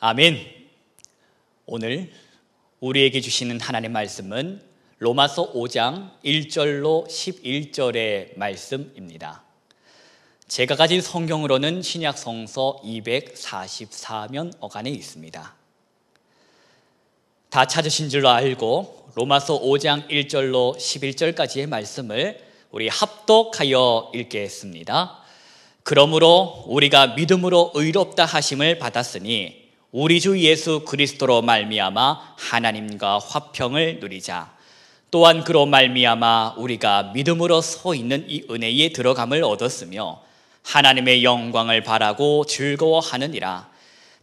아멘. 오늘 우리에게 주시는 하나님의 말씀은 로마서 5장 1절로 11절의 말씀입니다. 제가 가진 성경으로는 신약 성서 244면 어간에 있습니다. 다 찾으신 줄로 알고 로마서 5장 1절로 11절까지의 말씀을 우리 합독하여 읽겠습니다. 그러므로 우리가 믿음으로 의롭다 하심을 받았으니 우리 주 예수 그리스도로 말미암아 하나님과 화평을 누리자. 또한 그로 말미암아 우리가 믿음으로 서 있는 이 은혜에 들어감을 얻었으며 하나님의 영광을 바라고 즐거워하느니라.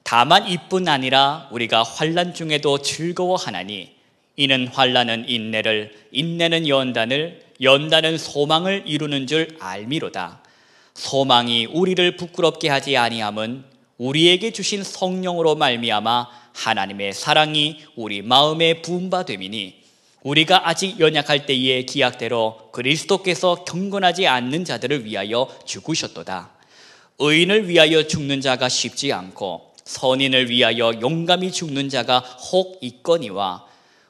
다만 이뿐 아니라 우리가 환난 중에도 즐거워하나니 이는 환난은 인내를, 인내는 연단을, 연단은 소망을 이루는 줄 알미로다. 소망이 우리를 부끄럽게 하지 아니함은 우리에게 주신 성령으로 말미암아 하나님의 사랑이 우리 마음에 부은 바 됨이니 우리가 아직 연약할 때의 기약대로 그리스도께서 경건하지 않는 자들을 위하여 죽으셨도다. 의인을 위하여 죽는 자가 쉽지 않고 선인을 위하여 용감히 죽는 자가 혹 있거니와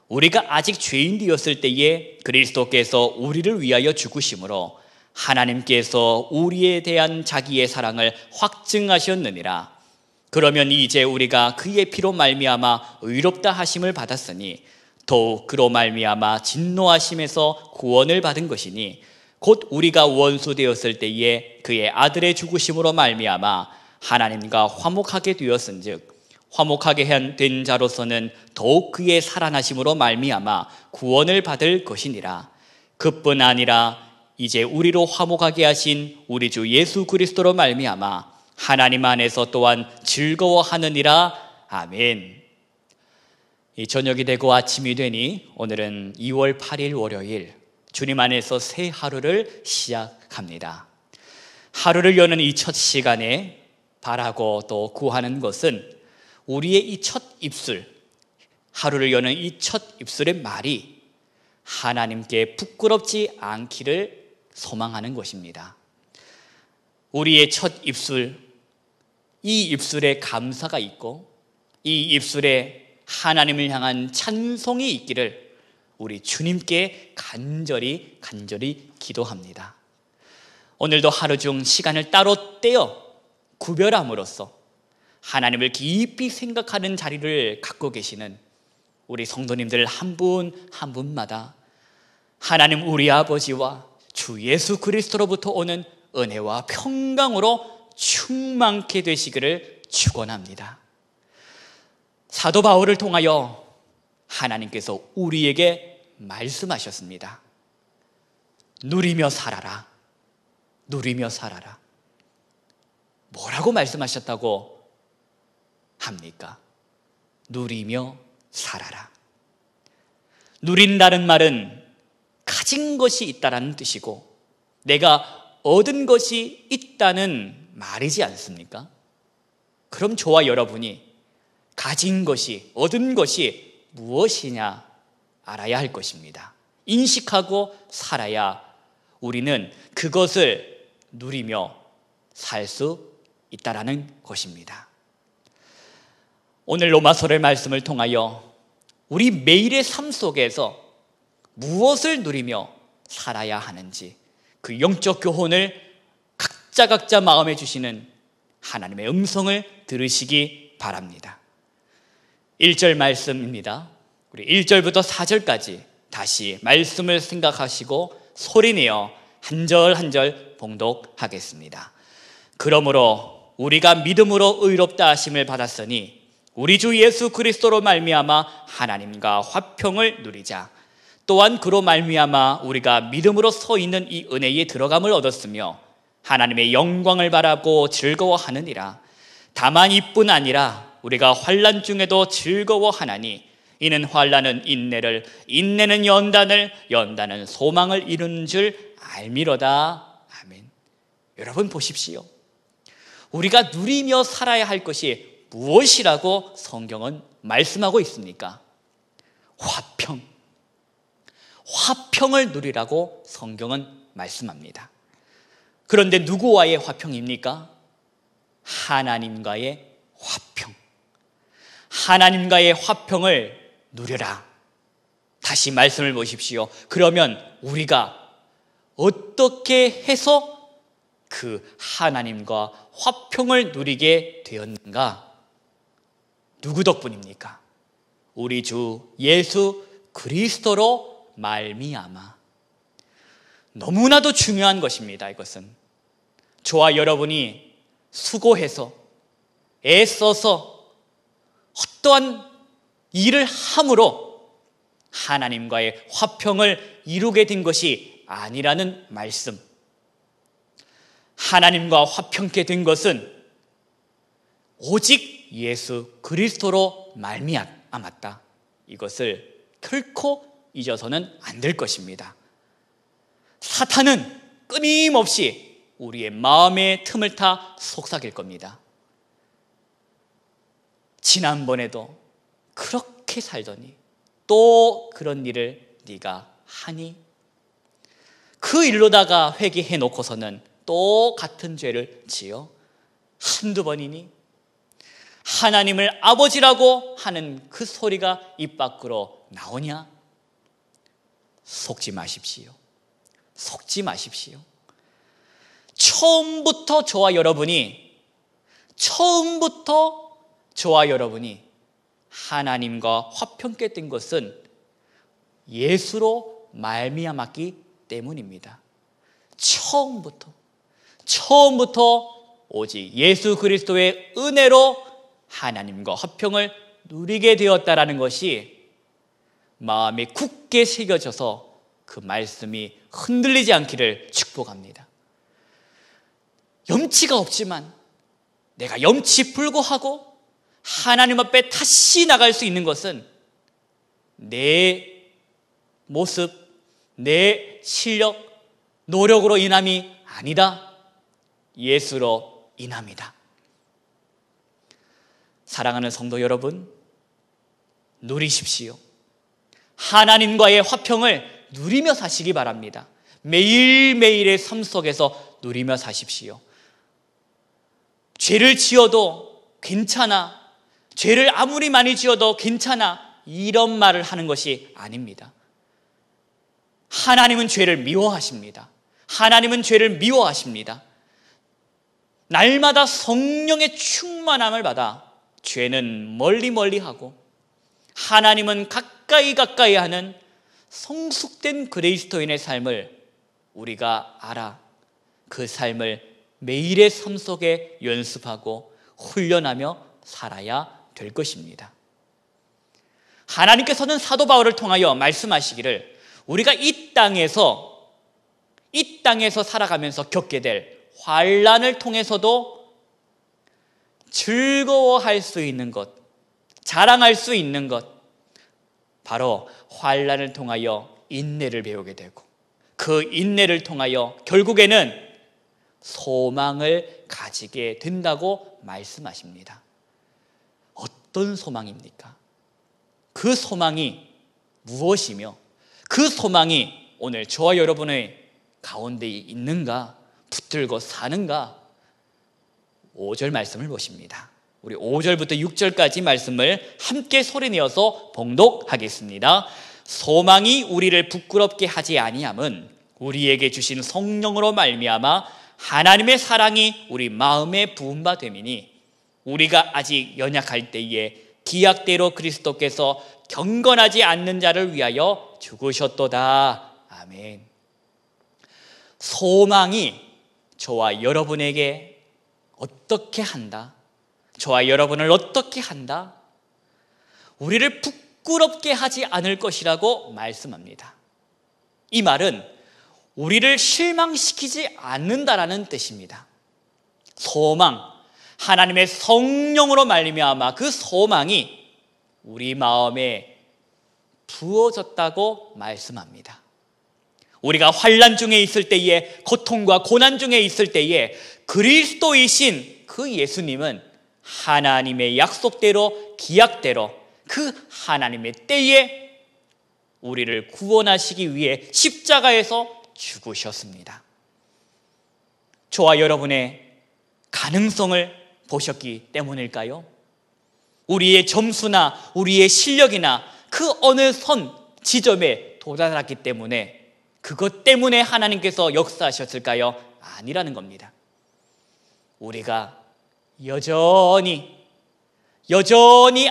우리가 아직 죄인 되었을 때에 그리스도께서 우리를 위하여 죽으심으로 하나님께서 우리에 대한 자기의 사랑을 확증하셨느니라. 그러면 이제 우리가 그의 피로 말미암아 의롭다 하심을 받았으니 더욱 그로 말미암아 진노하심에서 구원을 받은 것이니 곧 우리가 원수 되었을 때에 그의 아들의 죽으심으로 말미암아 하나님과 화목하게 되었은즉 화목하게 된 자로서는 더욱 그의 살아나심으로 말미암아 구원을 받을 것이니라. 그뿐 아니라 이제 우리로 화목하게 하신 우리 주 예수 그리스도로 말미암아 하나님 안에서 또한 즐거워하느니라. 아멘. 이 저녁이 되고 아침이 되니 오늘은 2월 8일 월요일, 주님 안에서 새 하루를 시작합니다. 하루를 여는 이 첫 시간에 바라고 또 구하는 것은 우리의 이 첫 입술, 하루를 여는 이 첫 입술의 말이 하나님께 부끄럽지 않기를 소망하는 것입니다. 우리의 첫 입술, 이 입술에 감사가 있고 이 입술에 하나님을 향한 찬송이 있기를 우리 주님께 간절히 기도합니다. 오늘도 하루 중 시간을 따로 떼어 구별함으로써 하나님을 깊이 생각하는 자리를 갖고 계시는 우리 성도님들 한 분 한 분마다 하나님 우리 아버지와 주 예수 그리스도로부터 오는 은혜와 평강으로 충만케 되시기를 축원합니다. 사도 바울을 통하여 하나님께서 우리에게 말씀하셨습니다. 누리며 살아라. 누리며 살아라. 뭐라고 말씀하셨다고 합니까? 누리며 살아라. 누린다는 말은 가진 것이 있다는 뜻이고 내가 얻은 것이 있다는 말이지 않습니까? 그럼 저와 여러분이 가진 것이, 얻은 것이 무엇이냐 알아야 할 것입니다. 인식하고 살아야 우리는 그것을 누리며 살 수 있다는 것입니다. 오늘 로마서의 말씀을 통하여 우리 매일의 삶 속에서 무엇을 누리며 살아야 하는지 그 영적 교훈을 각자 마음에 주시는 하나님의 음성을 들으시기 바랍니다. 1절 말씀입니다. 우리 1절부터 4절까지 다시 말씀을 생각하시고 소리내어 한 절 한 절 봉독하겠습니다. 그러므로 우리가 믿음으로 의롭다 하심을 받았으니 우리 주 예수 그리스도로 말미암아 하나님과 화평을 누리자. 또한 그로 말미암아 우리가 믿음으로 서 있는 이 은혜에 들어감을 얻었으며 하나님의 영광을 바라고 즐거워하느니라. 다만 이뿐 아니라 우리가 환난 중에도 즐거워하나니 이는 환난은 인내를, 인내는 연단을, 연단은 소망을 이루는 줄 알미로다. 아멘. 여러분 보십시오. 우리가 누리며 살아야 할 것이 무엇이라고 성경은 말씀하고 있습니까? 화평. 화평을 누리라고 성경은 말씀합니다. 그런데 누구와의 화평입니까? 하나님과의 화평. 하나님과의 화평을 누려라. 다시 말씀을 보십시오. 그러면 우리가 어떻게 해서 그 하나님과 화평을 누리게 되었는가? 누구 덕분입니까? 우리 주 예수 그리스도로 말미암아. 너무나도 중요한 것입니다. 이것은 저와 여러분이 수고해서 애써서 어떠한 일을 함으로 하나님과의 화평을 이루게 된 것이 아니라는 말씀. 하나님과 화평케 된 것은 오직 예수 그리스도로 말미암았다. 이것을 결코 잊어서는 안 될 것입니다. 사탄은 끊임없이 우리의 마음의 틈을 타 속삭일 겁니다. 지난번에도 그렇게 살더니 또 그런 일을 네가 하니? 그 일로다가 회개해 놓고서는 또 같은 죄를 지어? 한두 번이니? 하나님을 아버지라고 하는 그 소리가 입 밖으로 나오냐? 속지 마십시오. 속지 마십시오. 처음부터 저와 여러분이 하나님과 화평케 된 것은 예수로 말미암았기 때문입니다. 처음부터 오직 예수 그리스도의 은혜로 하나님과 화평을 누리게 되었다라는 것이 마음에 굳게 새겨져서 그 말씀이 흔들리지 않기를 축복합니다. 염치가 없지만 내가 염치 불구하고 하나님 앞에 다시 나갈 수 있는 것은 내 모습, 내 실력, 노력으로 인함이 아니다. 예수로 인합니다. 사랑하는 성도 여러분, 누리십시오. 하나님과의 화평을 누리며 사시기 바랍니다. 매일매일의 삶 속에서 누리며 사십시오. 죄를 지어도 괜찮아, 죄를 아무리 많이 지어도 괜찮아, 이런 말을 하는 것이 아닙니다. 하나님은 죄를 미워하십니다. 하나님은 죄를 미워하십니다. 날마다 성령의 충만함을 받아 죄는 멀리 하고 하나님은 가까이 하는 성숙된 그리스도인의 삶을 우리가 알아 그 삶을 매일의 삶 속에 연습하고 훈련하며 살아야 될 것입니다. 하나님께서는 사도 바울을 통하여 말씀하시기를 우리가 이 땅에서 살아가면서 겪게 될 환난을 통해서도 즐거워할 수 있는 것, 자랑할 수 있는 것, 바로 환난을 통하여 인내를 배우게 되고 그 인내를 통하여 결국에는 소망을 가지게 된다고 말씀하십니다. 어떤 소망입니까? 그 소망이 무엇이며 그 소망이 오늘 저와 여러분의 가운데 있는가, 붙들고 사는가? 5절 말씀을 보십니다. 우리 5절부터 6절까지 말씀을 함께 소리내어서 봉독하겠습니다. 소망이 우리를 부끄럽게 하지 아니함은 우리에게 주신 성령으로 말미암아 하나님의 사랑이 우리 마음에 부은 바 됨이니 우리가 아직 연약할 때에 기약대로 그리스도께서 경건하지 않는 자를 위하여 죽으셨도다. 아멘. 소망이 저와 여러분에게 어떻게 한다? 저와 여러분을 어떻게 한다? 우리를 부끄럽게 하지 않을 것이라고 말씀합니다. 이 말은 우리를 실망시키지 않는다라는 뜻입니다. 소망, 하나님의 성령으로 말미암아 그 소망이 우리 마음에 부어졌다고 말씀합니다. 우리가 환난 중에 있을 때에, 고통과 고난 중에 있을 때에 그리스도이신 그 예수님은 하나님의 약속대로, 기약대로 그 하나님의 때에 우리를 구원하시기 위해 십자가에서 죽으셨습니다. 저와 여러분의 가능성을 보셨기 때문일까요? 우리의 점수나 우리의 실력이나 그 어느 선 지점에 도달했기 때문에 그것 때문에 하나님께서 역사하셨을까요? 아니라는 겁니다. 우리가 여전히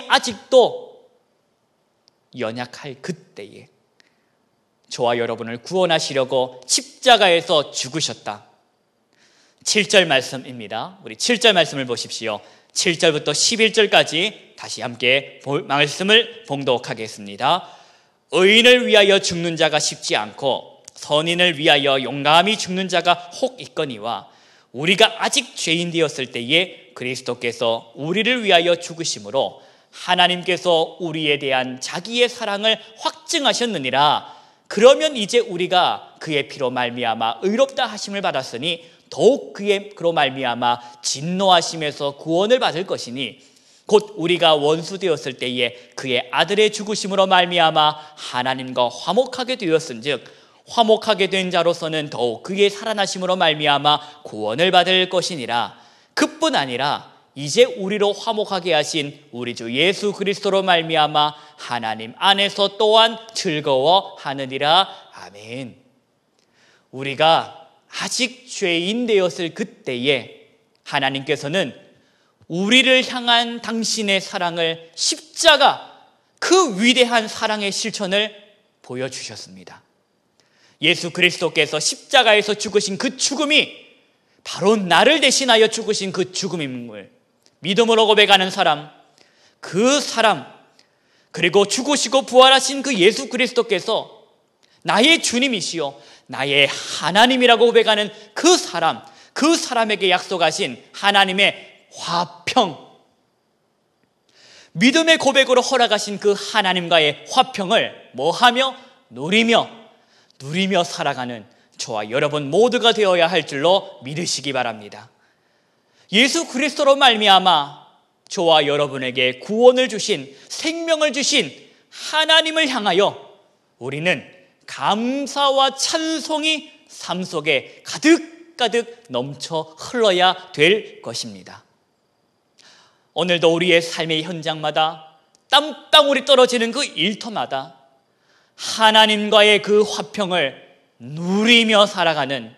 아직도 연약할 그때에 저와 여러분을 구원하시려고 십자가에서 죽으셨다. 7절 말씀입니다. 우리 7절 말씀을 보십시오. 7절부터 11절까지 다시 함께 말씀을 봉독하겠습니다. 의인을 위하여 죽는 자가 쉽지 않고 선인을 위하여 용감히 죽는 자가 혹 있거니와 우리가 아직 죄인 되었을 때에 그리스도께서 우리를 위하여 죽으심으로 하나님께서 우리에 대한 자기의 사랑을 확증하셨느니라. 그러면 이제 우리가 그의 피로 말미암아 의롭다 하심을 받았으니 더욱 그로 말미암아 진노하심에서 구원을 받을 것이니 곧 우리가 원수 되었을 때에 그의 아들의 죽으심으로 말미암아 하나님과 화목하게 되었은즉 화목하게 된 자로서는 더욱 그의 살아나심으로 말미암아 구원을 받을 것이니라. 그뿐 아니라 이제 우리로 화목하게 하신 우리 주 예수 그리스도로 말미암아 하나님 안에서 또한 즐거워하느니라. 아멘. 우리가 아직 죄인 되었을 그때에 하나님께서는 우리를 향한 당신의 사랑을 십자가 그 위대한 사랑의 실천을 보여주셨습니다. 예수 그리스도께서 십자가에서 죽으신 그 죽음이 바로 나를 대신하여 죽으신 그 죽음임을 믿음으로 고백하는 사람, 그 사람, 그리고 죽으시고 부활하신 그 예수 그리스도께서 나의 주님이시요 나의 하나님이라고 고백하는 그 사람, 그 사람에게 약속하신 하나님의 화평, 믿음의 고백으로 허락하신 그 하나님과의 화평을 뭐하며? 누리며 살아가는 저와 여러분 모두가 되어야 할 줄로 믿으시기 바랍니다. 예수 그리스도로 말미암아 저와 여러분에게 구원을 주신, 생명을 주신 하나님을 향하여 우리는 감사와 찬송이 삶 속에 가득가득 넘쳐 흘러야 될 것입니다. 오늘도 우리의 삶의 현장마다 땀방울이 떨어지는 그 일터마다 하나님과의 그 화평을 누리며 살아가는,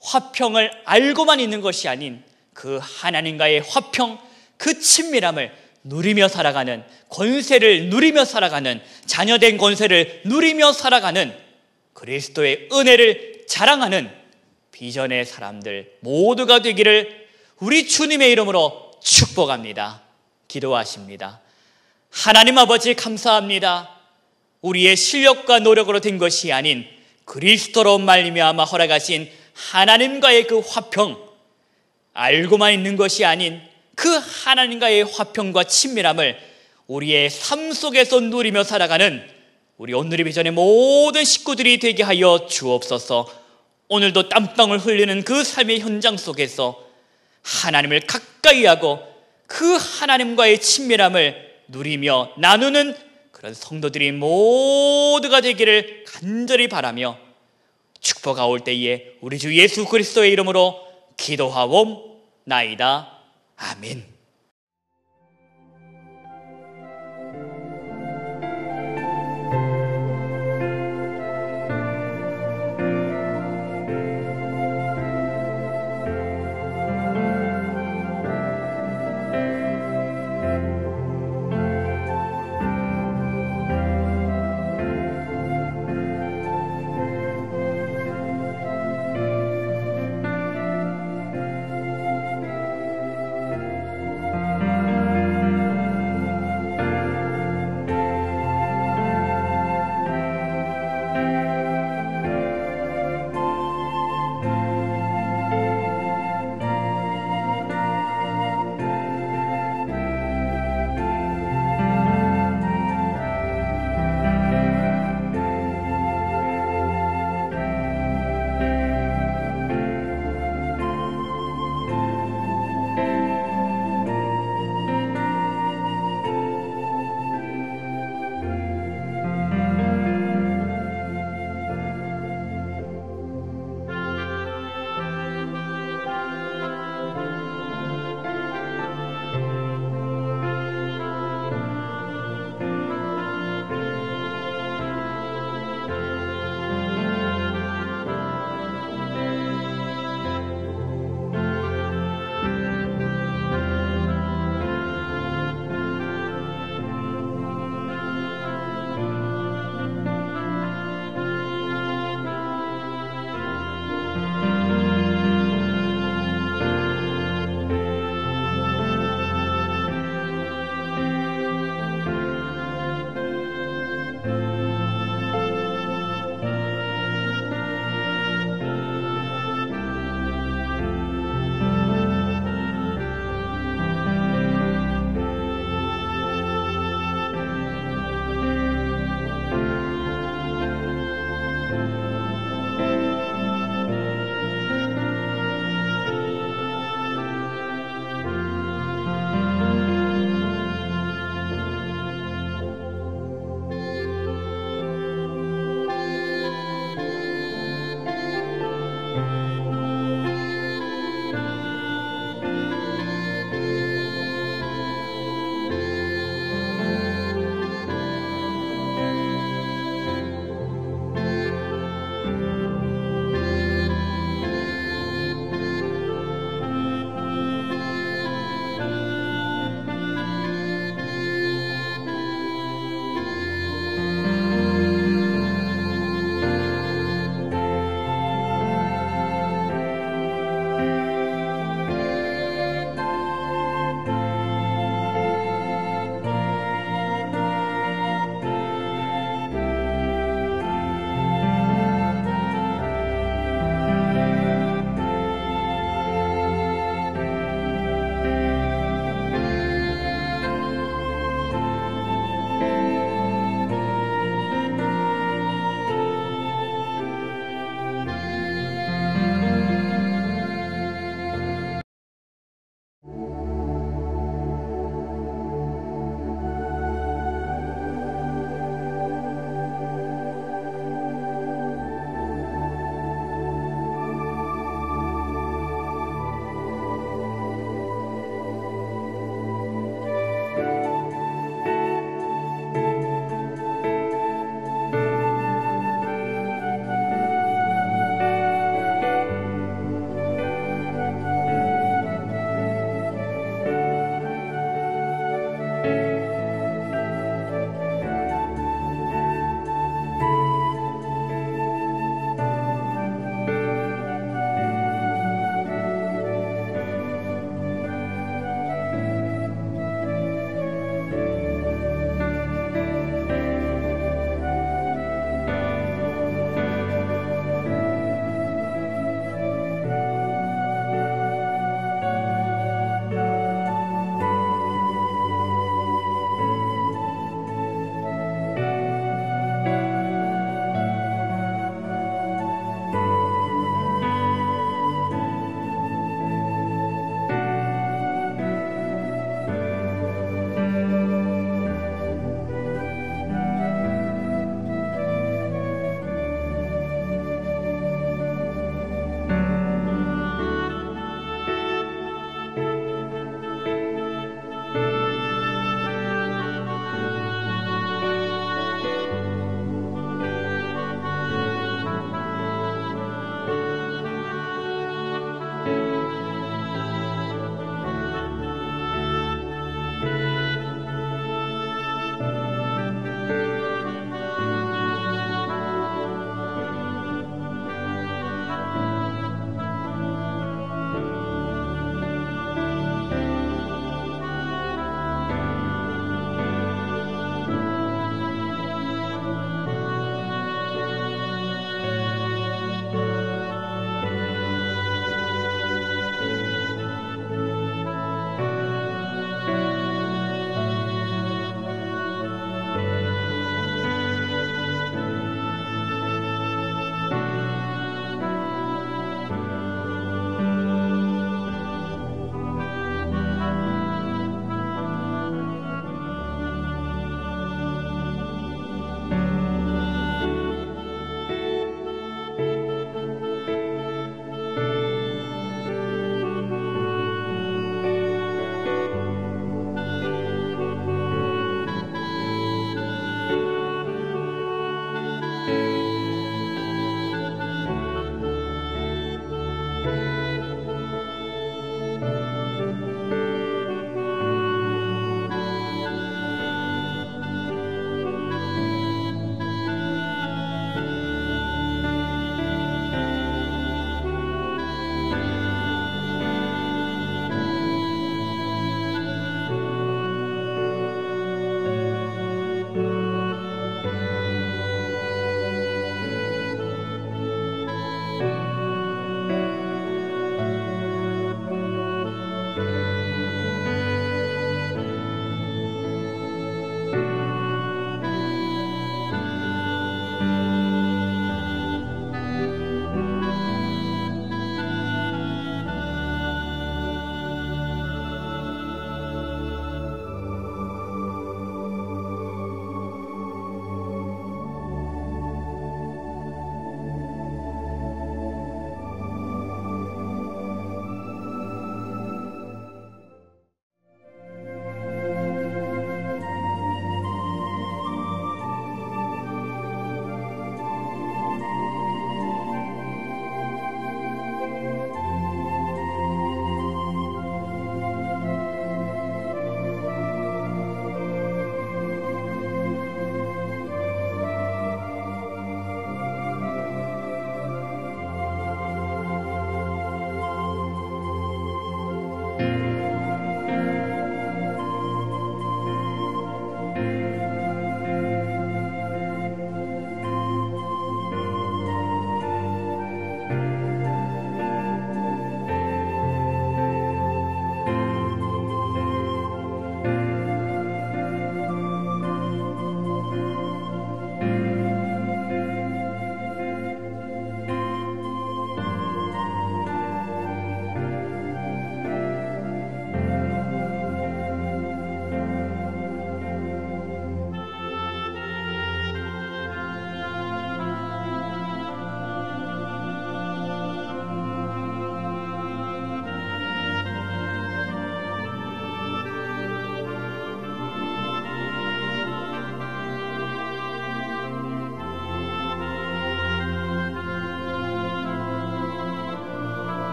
화평을 알고만 있는 것이 아닌 그 하나님과의 화평, 그 친밀함을 누리며 살아가는, 권세를 누리며 살아가는, 자녀된 권세를 누리며 살아가는 그리스도의 은혜를 자랑하는 비전의 사람들 모두가 되기를 우리 주님의 이름으로 축복합니다. 기도하십니다. 하나님 아버지 감사합니다. 우리의 실력과 노력으로 된 것이 아닌 그리스도로 말미암아 허락하신 하나님과의 그 화평, 알고만 있는 것이 아닌 그 하나님과의 화평과 친밀함을 우리의 삶 속에서 누리며 살아가는 우리 오늘의 비전의 모든 식구들이 되게 하여 주옵소서. 오늘도 땀방울 흘리는 그 삶의 현장 속에서 하나님을 가까이 하고 그 하나님과의 친밀함을 누리며 나누는 그런 성도들이 모두가 되기를 간절히 바라며 축복가 올 때에 우리 주 예수 그리스도의 이름으로 기도하옵나이다. 아멘.